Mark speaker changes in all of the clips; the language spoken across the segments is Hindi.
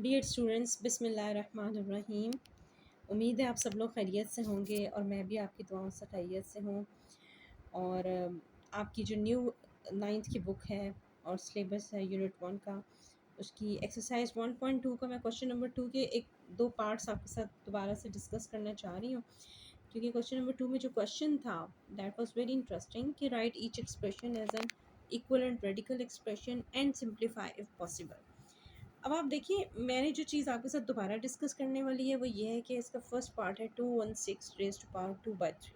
Speaker 1: डियर स्टूडेंट्स, बिस्मिल्लाहिर्रहमानिर्रहीम। उम्मीद है आप सब लोग खैरियत से होंगे और मैं भी आपकी दुआओं से खैरियत से हूँ। और आपकी जो न्यू 9th की बुक है और सिलेबस है यूनिट 1 का, उसकी एक्सरसाइज 1.2 का मैं क्वेश्चन नंबर 2 के एक दो पार्ट्स आपके साथ दोबारा से डिस्कस करना चाह रही हूँ, क्योंकि क्वेश्चन नंबर 2 में जो क्वेश्चन था दैट वाज वेरी इंटरेस्टिंग कि write each expression as an equivalent radical expression and simplify if possible. अब आप देखिए, मैंने जो चीज़ आपके साथ दोबारा डिस्कस करने वाली है वो ये है कि इसका फर्स्ट पार्ट है 216 रेज़ टू पावर 2/3।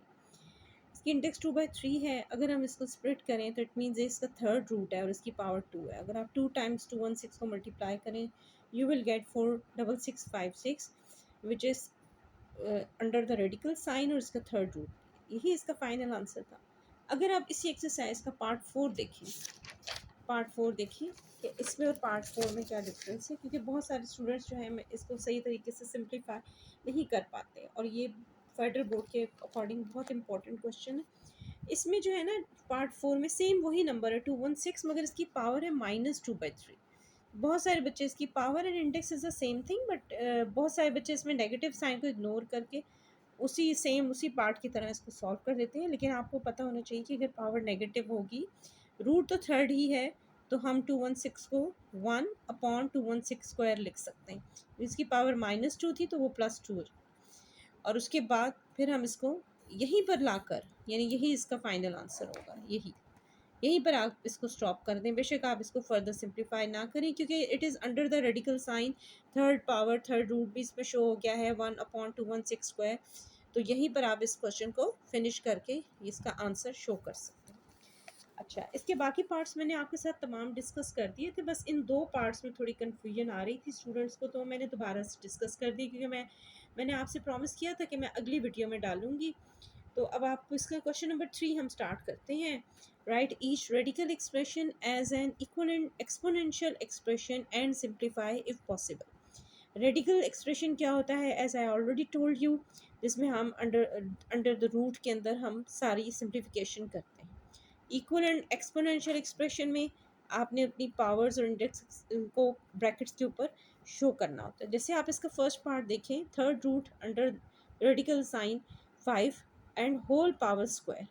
Speaker 1: इसकी इंडेक्स 2/3 है। अगर हम इसको स्प्लिट करें तो इट मीन्स इसका थर्ड रूट है और इसकी पावर 2 है। अगर आप 2 टाइम्स 216 को मल्टीप्लाई करें you will get 46656 which is under the radical sign और इसका थर्ड रूट। यही इसका फाइनल आंसर था। अगर आप इसी एक्सरसाइज का पार्ट 4 देखिए कि इसमें और पार्ट 4 में क्या डिफरेंस है, क्योंकि बहुत सारे स्टूडेंट्स जो हैं इसको सही तरीके से सिंप्लीफाई नहीं कर पाते और ये फेडरल बोर्ड के अकॉर्डिंग बहुत इंपॉर्टेंट क्वेश्चन है। इसमें जो है ना, पार्ट 4 में सेम वही नंबर है 216, मगर इसकी पावर है -2/3। बहुत सारे बच्चे इसकी power and index is the same thing, but बहुत सारे बच्चे इसमें नेगेटिव साइन को इग्नोर करके उसी पार्ट की तरह इसको सॉल्व कर देते हैं। लेकिन आपको पता होना चाहिए कि अगर पावर नेगेटिव होगी, रूट तो थर्ड ही है, तो हम 216 को 1/216² लिख सकते हैं। इसकी पावर -2 थी तो वो +2 और उसके बाद फिर हम इसको यहीं पर लाकर, यानी यही इसका फाइनल आंसर होगा। यहीं पर आप इसको स्टॉप कर दें। बेशक आप इसको फर्दर सिंप्लीफाई ना करें, क्योंकि it is under the radical sign. Third root भी इसमें शो हो गया है 1/216²। तो यहीं पर आप इस क्वेश्चन को फिनिश करके इसका आंसर शो कर सकते हैं। अच्छा, इसके बाकी पार्ट्स मैंने आपके साथ तमाम डिस्कस कर दिए थे। बस इन दो पार्ट्स में थोड़ी कन्फ्यूजन आ रही थी स्टूडेंट्स को, तो मैंने दोबारा से डिस्कस कर दी, क्योंकि मैंने आपसे प्रॉमिस किया था कि मैं अगली वीडियो में डालूंगी। तो अब आप इसका क्वेश्चन नंबर 3 हम स्टार्ट करते हैं। Write each radical expression as an equivalent exponential expression and simplify if possible. Radical expression क्या होता है, as I already told you, जिसमें हम अंडर द रूट के अंदर हम सारी सिंप्लीफिकेशन करते हैं। इक्वल एंड एक्सपोनेंशियल एक्सप्रेशन में आपने अपनी पावर्स और इंडेक्स को ब्रैकेट्स के ऊपर शो करना होता है। जैसे आप इसका फर्स्ट पार्ट देखें, third root under radical sign 5 and whole power square.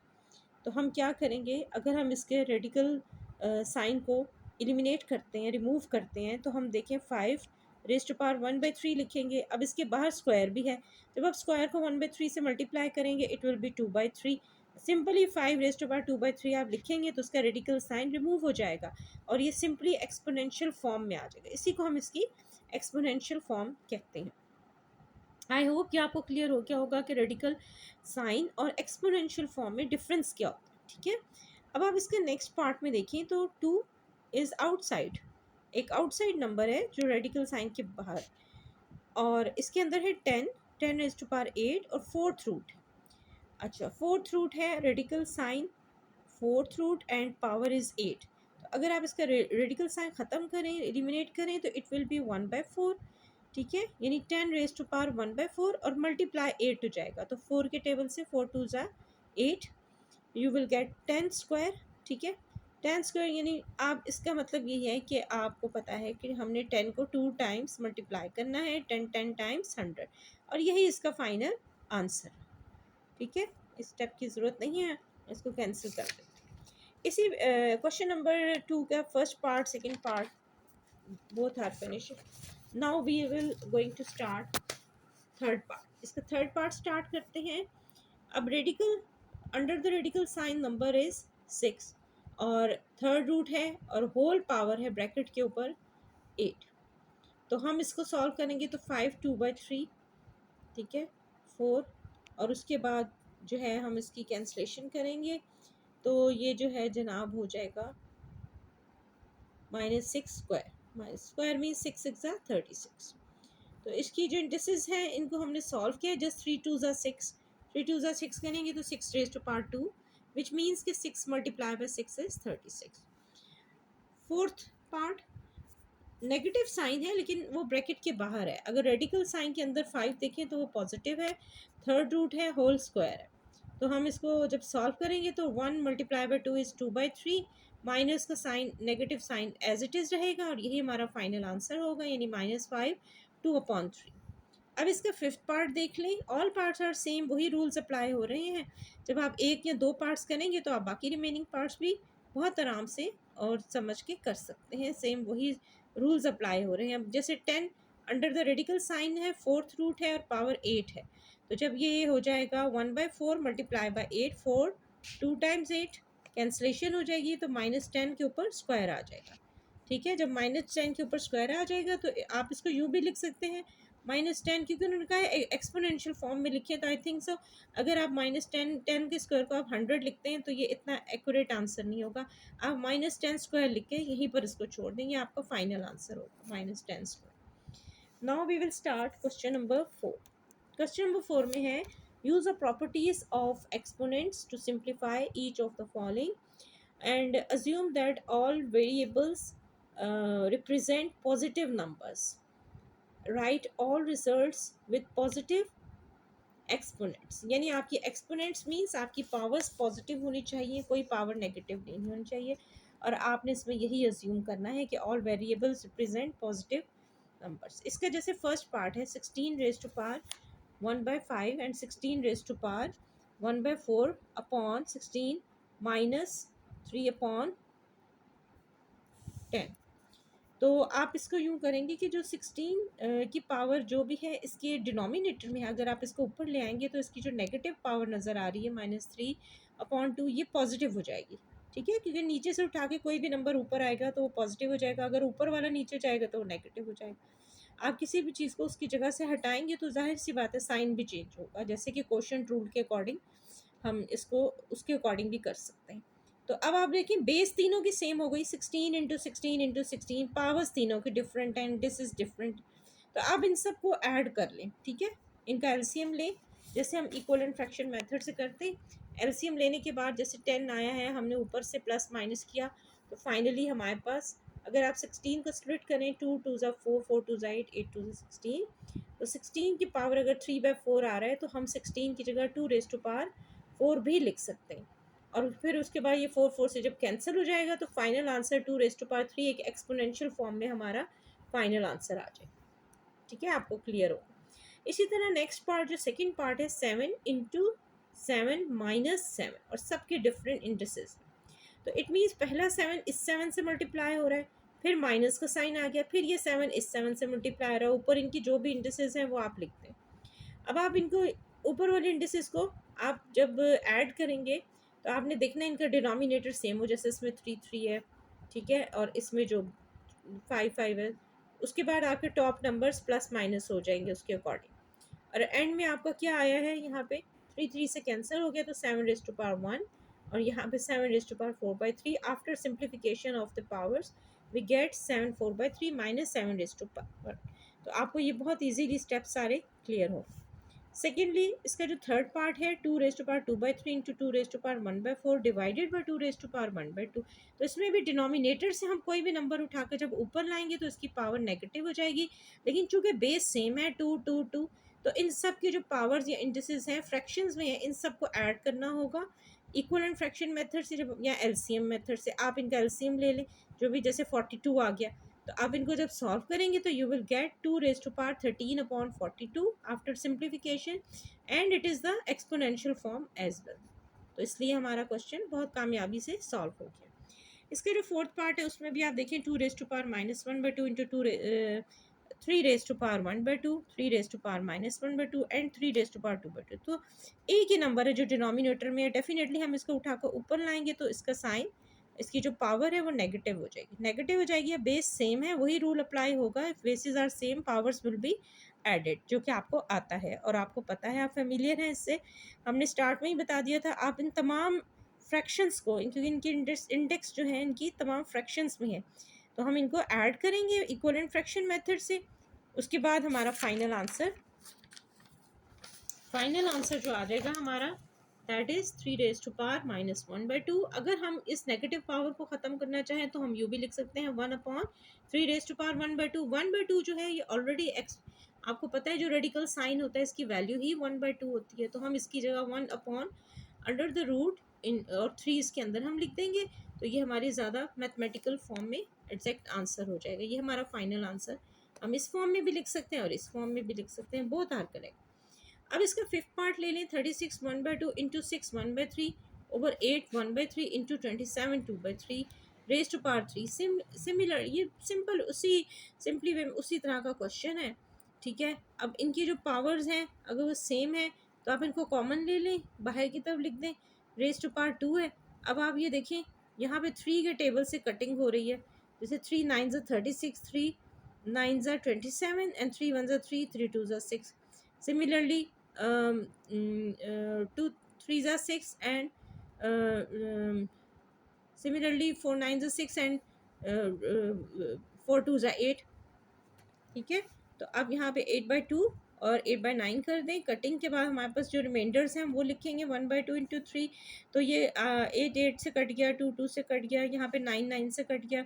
Speaker 1: तो हम क्या करेंगे, अगर हम इसके रेडिकल साइन को एलिमिनेट करते हैं, रिमूव करते हैं, तो हम देखें 5 रेज़ टू पावर 1/3 लिखेंगे। अब इसके बाहर स्क्वायर भी है, जब आप स्क्वायर को 1/3 से मल्टीप्लाई करेंगे it will be 2/3। Simply 5 raise to power 2/3 आप लिखेंगे तो उसका रेडिकल साइन रिमूव हो जाएगा और ये सिंपली एक्सपोनेंशियल फॉर्म में आ जाएगा। इसी को हम इसकी एक्सपोनेंशियल फॉर्म कहते हैं। आई होप कि आपको क्लियर हो गया होगा कि रेडिकल साइन और एक्सपोनेंशियल फॉर्म में डिफरेंस क्या होता है। ठीक है, अब आप इसके नेक्स्ट पार्ट में देखें तो 2 इज़ आउटसाइड, एक आउटसाइड नंबर है जो रेडिकल साइन के बाहर, और इसके अंदर है 10 रेज़ टू पावर 8 और फोर्थ रूट है। अच्छा, फोर्थ रूट है, radical sign fourth root and power is 8। तो अगर आप इसका रेडिकल साइन ख़त्म करें, एलिमिनेट करें, तो इट विल बी 1/4। ठीक है, यानी 10 रेज़ टू पावर 1/4 और मल्टीप्लाई 8 हो जाएगा। तो 4 के टेबल से 4 2 ज़ा 8, यू विल गेट 10 स्क्वायर। ठीक है, 10 स्क्वायर यानी आप, इसका मतलब ये है कि आपको पता है कि हमने 10 को 2 टाइम्स मल्टीप्लाई करना है, 10 टाइम्स 100, और यही इसका फाइनल आंसर। ठीक है, इस स्टेप की ज़रूरत नहीं है, इसको कैंसिल कर देते हैं। इसी क्वेश्चन नंबर 2 का first part, second part both are finish. Now we will going to start third part. इसका थर्ड पार्ट स्टार्ट करते हैं। अब radical under the radical sign number is 6 और थर्ड रूट है और होल पावर है ब्रैकेट के ऊपर 8। तो हम इसको सॉल्व करेंगे तो 5 2/3, ठीक है, 4, और उसके बाद जो है हम इसकी कैंसलेशन करेंगे तो ये जो है जनाब हो जाएगा -6 स्क्वायर। -Square mean 6 6 36। तो इसकी जो इंडिसेस हैं इनको हमने सॉल्व किया, जस्ट 3 2 6, 3 2 6 करेंगे तो 6 raise to power 2, which means कि 6 multiply by 6 is 36। Fourth part negative sign है लेकिन वो ब्रैकेट के बाहर है। अगर रेडिकल साइन के अंदर 5 देखें तो वो पॉजिटिव है, थर्ड रूट है, होल स्क्वायर है। तो हम इसको जब सॉल्व करेंगे तो 1 मल्टीप्लाई बाय 2 इज़ 2/3, माइनस का sign, negative sign as it is रहेगा और यही हमारा फाइनल आंसर होगा, यानी -5 2/3। अब इसका फिफ्थ पार्ट देख लें। ऑल पार्ट्स आर सेम, वही रूल्स अप्लाई हो रहे हैं। जब आप एक या दो पार्ट्स करेंगे तो आप बाकी रिमेनिंग पार्ट्स भी बहुत आराम से और समझ के कर सकते हैं। सेम वही रूल्स अप्लाई हो रहे हैं। अब जैसे 10 अंडर द रेडिकल साइन है, फोर्थ रूट है और पावर 8 है, तो जब ये हो जाएगा 1/4 मल्टीप्लाई बाई 8, 4 2 टाइम्स 8 कैंसलेशन हो जाएगी, तो -10 के ऊपर स्क्वायर आ जाएगा। ठीक है, जब -10 के ऊपर स्क्वायर आ जाएगा तो आप इसको यूँ भी लिख सकते हैं -10, क्योंकि उन्होंने कहा है एक्सपोनेंशियल फॉर्म में लिखे, तो आई थिंक सो अगर आप -10 के स्क्वायर को आप 100 लिखते हैं तो ये इतना एक्यूरेट आंसर नहीं होगा। आप -10 स्क्वायर लिख के यहीं पर इसको छोड़ देंगे, आपका फाइनल आंसर होगा -10 स्क्वायर। Now we will start question number 4। Question number 4 में है use the properties of exponents to simplify each of the following and assume that all variables represent positive numbers. Write all results with positive exponents. यानी आपकी exponents means आपकी पावर्स पॉजिटिव होनी चाहिए, कोई पावर नेगेटिव नहीं होनी चाहिए, और आपने इसमें यही अज्यूम करना है कि all variables represent positive numbers. इसका जैसे फर्स्ट पार्ट है 16 raised to power 1/5 and 16 raised to power 1/4 upon 16 minus 3/10। तो आप इसको यूँ करेंगे कि जो 16 की पावर जो भी है इसके डिनोमिनेटर में, अगर आप इसको ऊपर ले आएंगे तो इसकी जो नेगेटिव पावर नज़र आ रही है -3/2, ये पॉजिटिव हो जाएगी। ठीक है, क्योंकि नीचे से उठा के कोई भी नंबर ऊपर आएगा तो वो पॉजिटिव हो जाएगा, अगर ऊपर वाला नीचे जाएगा तो वो नेगेटिव हो जाएगा। आप किसी भी चीज़ को उसकी जगह से हटाएंगे तो जाहिर सी बात है साइन भी चेंज होगा, जैसे कि क्वोशंट रूल के अकॉर्डिंग हम इसको उसके अकॉर्डिंग भी कर सकते हैं। तो अब आप देखिए बेस तीनों की सेम हो गई, 16 इंटू 16 इंटू 16, पावर्स तीनों की different and this is different. तो आप इन सब को ऐड कर लें। ठीक है, इनका एलसीएम लें, जैसे हम इक्वल एंड फ्रैक्शन मेथड से करते हैं। एलसीएम लेने के बाद जैसे 10 आया है, हमने ऊपर से प्लस माइनस किया, तो फाइनली हमारे पास अगर आप 16 को स्प्लिट करें 2 2 ज़ा 4 4 2 ज़ा 8 8 2 ज़ा 16, तो 16 की पावर अगर 3/4 आ रहा है तो हम 16 की जगह 2 रेज़ टू पावर 4 भी लिख सकते हैं। और फिर उसके बाद ये 4 4 से जब कैंसिल हो जाएगा तो final answer 2 raise to power 3 एक एक्सपोनेंशियल फॉर्म में हमारा फाइनल आंसर आ जाएगा। ठीक है, आपको क्लियर हो। इसी तरह नेक्स्ट पार्ट जो सेकंड पार्ट है 7 इंटू 7 माइनस 7, और सबके डिफरेंट इंडिसेस। तो इट मीन्स पहला 7 इस 7 से मल्टीप्लाई हो रहा है, फिर माइनस का साइन आ गया, फिर ये 7 इस 7 से मल्टीप्लाई हो रहा है, ऊपर इनकी जो भी इंडिसेस हैं वो आप लिखते हैं। अब आप इनको ऊपर वाले इंडिसेस को आप जब ऐड करेंगे तो आपने देखना इनका डिनोमिनेटर सेम हो, जैसे इसमें 3 3 है, ठीक है, और इसमें जो 5 5 है, उसके बाद आपके टॉप नंबर्स प्लस माइनस हो जाएंगे उसके अकॉर्डिंग। और एंड में आपका क्या आया है, यहाँ पे 3 3 से कैंसिल हो गया तो 7 रेज़ टू पावर 1, और यहाँ पे 7 raise to power 4/3। After simplification of the powers we get 7 4/3 minus 7 raise to power. तो आपको ये बहुत ईजीली स्टेप्स सारे क्लियर हो। सेकेंडली इसका जो थर्ड पार्ट है 2 raise to power 2/3 into 2 raise to power 1/4 divided by 2 raise to power 1/2। तो इसमें भी डिनोमिनेटर से हम कोई भी नंबर उठाकर जब ऊपर लाएंगे तो इसकी पावर नेगेटिव हो जाएगी, लेकिन चूंकि बेस सेम है 2 2 2, तो इन सब की जो पावर्स या इंडिसेस हैं फ्रैक्शंस में है, इन सब को ऐड करना होगा इक्वल एंड फ्रैक्शन मेथड से, जब या एलसीएम मेथड से आप इनका एलसीएम ले लें, जो भी जैसे 42 आ गया, तो आप इनको जब सॉल्व करेंगे तो you will get 2 raise to power 13/42 after simplification, and it is the exponential form as well. तो इसलिए हमारा क्वेश्चन बहुत कामयाबी से सॉल्व हो गया। इसके जो फोर्थ पार्ट है उसमें भी आप देखें 2 raise to power -1/2 into 3 raise to power 1/2, 3 raise to power -1/2 and 3 raise to power 2/2। तो एक ही नंबर है जो डिनोमिनेटर में है, डेफिनेटली हम इसको उठाकर ऊपर लाएंगे तो इसका साइन, इसकी जो पावर है वो नेगेटिव हो जाएगी, नेगेटिव हो जाएगी। या बेस सेम है वही रूल अप्लाई होगा, if basis are same powers will be added, जो कि आपको आता है और आपको पता है, आप फेमिलियर हैं इससे, हमने स्टार्ट में ही बता दिया था। आप इन तमाम फ्रैक्शंस को, क्योंकि इनकी इंडेक्स जो है इनकी तमाम फ्रैक्शंस में है, तो हम इनको ऐड करेंगे इक्वल एंड फ्रैक्शन मेथड से। उसके बाद हमारा फाइनल आंसर जो आ जाएगा हमारा that is 3 raise to power -1/2। अगर हम इस नेगेटिव पावर को ख़त्म करना चाहें तो हम यू भी लिख सकते हैं 1/3 रेज़ टू पावर 1/2। 1/2 जो है ये ऑलरेडी आपको पता है जो रेडिकल साइन होता है इसकी वैल्यू ही 1/2 होती है, तो हम इसकी जगह 1 अपॉन अंडर द रूट इन और 3 इसके अंदर हम लिख देंगे। तो ये हमारी ज़्यादा मैथमेटिकल फॉर्म में एग्जैक्ट आंसर हो जाएगा। ये हमारा फाइनल आंसर हम इस फॉर्म में भी लिख सकते हैं और इस फॉर्म में भी लिख सकते हैं, बोथ आर करेक्ट। अब इसका फिफ्थ पार्ट ले लें, 36 1/2 into 6 1/3 over 8 1/3 into 27 2/3 raise to power 3। Similar, ये सिंपल उसी सिंपली वे उसी तरह का क्वेश्चन है, ठीक है। अब इनकी जो पावर्स हैं अगर वो सेम है तो आप इनको कॉमन ले लें, बाहर की तरफ लिख दें, रेज टू पावर 2 है। अब आप ये देखें यहाँ पे 3 के टेबल से कटिंग हो रही है, जैसे 3 9 36, 3 9 27 and 3 1 3, 3 2 6। Similarly, 2 3 6 and similarly 4 9 6 and 4 2 8, ठीक है। तो अब यहाँ पे 8/2 और 8/9 कर दें। कटिंग के बाद हमारे पास जो रिमाइंडर्स हैं वो लिखेंगे 1/2 इंटू 3। तो ये 8 8 से कट गया, 2 2 से कट गया, यहाँ पे 9 9 से कट गया।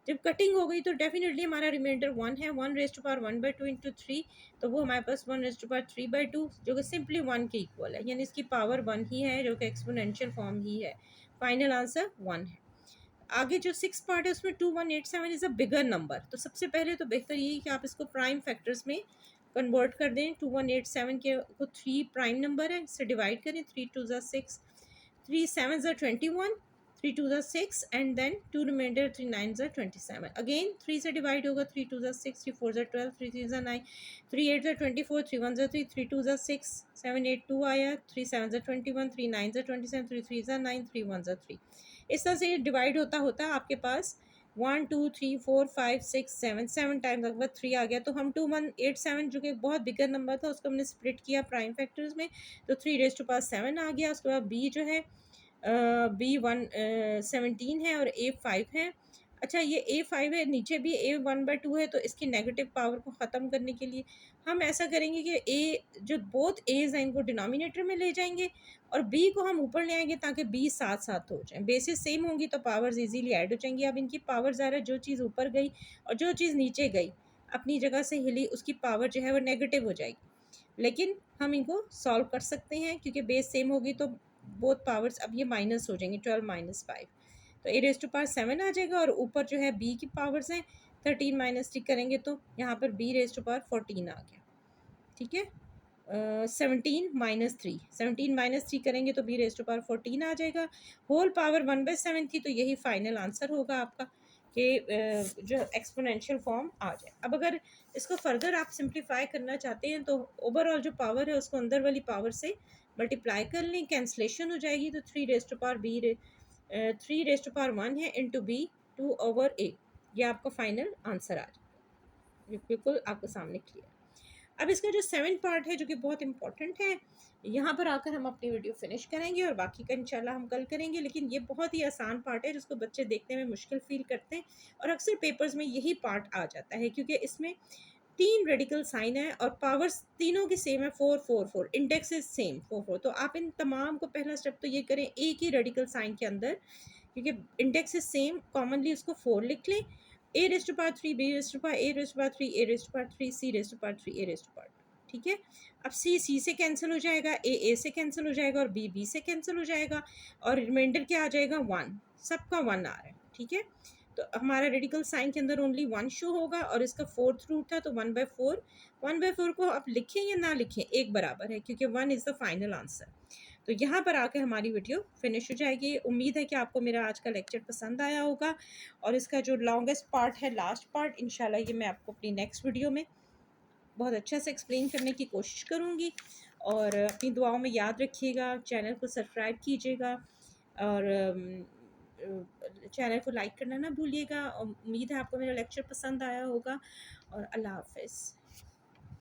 Speaker 1: जब कटिंग हो गई तो डेफिनेटली हमारा रिमाइंडर 1 है, 1 रेज टू पावर 1/2 इंटू 3, तो वो हमारे पास 1 रेज टू पावर 3/2 जो कि सिंपली 1 के इक्वल है, यानी इसकी पावर 1 ही है जो कि एक्सपोनेंशियल फॉर्म ही है। फाइनल आंसर 1 है। आगे जो 6 पार्ट है उसमें 2187 इज़ अ बिगर नंबर, तो सबसे पहले तो बेहतर यही कि आप इसको प्राइम फैक्टर्स में कन्वर्ट कर दें। 2187 के को 3 प्राइम नंबर है, इससे डिवाइड करें, 3 2 6, 3 7 21, 3 2 6 एंड देन 2 रिमाइंडर, 3 9 27। अगेन 3 से डिवाइड होगा, 3 2 6, 3 4 12, 3 3 9, 3 8 24, 3 1 3, 3 2 6, 7 8 2 आया, 3 7 21, 3 9 27, 3 3 9, 3 1 3। इस तरह से डिवाइड होता होता आपके पास 1 2 3 4 5 6 7 टाइम्स अगर 3 आ गया, तो हम 2187 जो कि बहुत बिगर नंबर था उसको हमने स्प्लिट किया प्राइम फैक्टर्स में, तो 3 रेज टू पावर 7 आ गया। उसके बाद बी जो है बी 17 है और ए 5 है। अच्छा ये ए 5 है, नीचे भी ए 1/2 है, तो इसकी नेगेटिव पावर को ख़त्म करने के लिए हम ऐसा करेंगे कि ए जो बोथ एज हैं इनको डिनोमिनेटर में ले जाएंगे और बी को हम ऊपर ले आएंगे ताकि बी साथ साथ हो जाए। बेसिस सेम होंगी तो पावर्स इजीली ऐड हो जाएंगी। अब इनकी पावर ज़रा जो चीज़ ऊपर गई और जो चीज़ नीचे गई अपनी जगह से हिली, उसकी पावर जो है वो नेगेटिव हो जाएगी, लेकिन हम इनको सॉल्व कर सकते हैं क्योंकि बेस सेम होगी तो बोथ पावर्स अब ये माइनस हो जाएंगे, 12 - 5, तो ए रेज टू पावर 7 आ जाएगा और ऊपर जो है बी की पावर्स हैं 13 - 3 करेंगे तो यहाँ पर बी रेज टू पावर 14 आ गया, ठीक है। 17 - 3 करेंगे तो बी रेज टू पावर 14 आ जाएगा। होल पावर 1/7 थी, तो यही फाइनल आंसर होगा आपका कि जो एक्सपोनेंशियल फॉर्म आ जाए। अब अगर इसको फर्दर आप सिंप्लीफाई करना चाहते हैं तो ओवरऑल जो पावर है उसको अंदर वाली पावर से मल्टीप्लाई कर लें, कैंसलेशन हो जाएगी, तो 3 रेज टू पावर 1 है इंटू बी 2/8, ये आपका फाइनल आंसर आ जाएगा, बिल्कुल आपके सामने क्लियर। अब इसका जो 7 पार्ट है जो कि बहुत इंपॉर्टेंट है, यहाँ पर आकर हम अपनी वीडियो फिनिश करेंगे और बाकी का इंशाल्लाह हम कल करेंगे। लेकिन ये बहुत ही आसान पार्ट है जिसको बच्चे देखने में मुश्किल फील करते हैं और अक्सर पेपर्स में यही पार्ट आ जाता है क्योंकि इसमें 3 रेडिकल साइन है और पावर्स तीनों की सेम है, 4 4 4, इंडेक्स इज सेम 4 4। तो आप इन तमाम को पहला स्टेप तो ये करें एक ही रेडिकल साइन के अंदर, क्योंकि इंडेक्स इज सेम, कॉमनली उसको 4 लिख लें। A raise to power 3, B raise to power, A raise to power 3, A raise to power 3, C raise to power 3, A raise to power 2, ठीक है। अब सी सी से कैंसिल हो जाएगा, ए से कैंसिल हो जाएगा और बी से कैंसिल हो जाएगा और रिमाइंडर क्या आ जाएगा 1, सबका 1 आ रहा है, ठीक है। तो हमारा रेडिकल साइन के अंदर ओनली 1 शो होगा और इसका 4th रूट था तो 1/4। 1/4 को आप लिखें या ना लिखें एक बराबर है क्योंकि 1 इज़ द फाइनल आंसर। तो यहाँ पर आकर हमारी वीडियो फिनिश हो जाएगी। उम्मीद है कि आपको मेरा आज का लेक्चर पसंद आया होगा और इसका जो लॉन्गेस्ट पार्ट है, लास्ट पार्ट, इंशाल्लाह ये मैं आपको अपनी नेक्स्ट वीडियो में बहुत अच्छा से एक्सप्लेन करने की कोशिश करूँगी। और अपनी दुआओं में याद रखिएगा, चैनल को सब्सक्राइब कीजिएगा और चैनल को लाइक करना ना भूलिएगा। उम्मीद है आपको मेरा लेक्चर पसंद आया होगा और अल्लाह हाफ़िज़।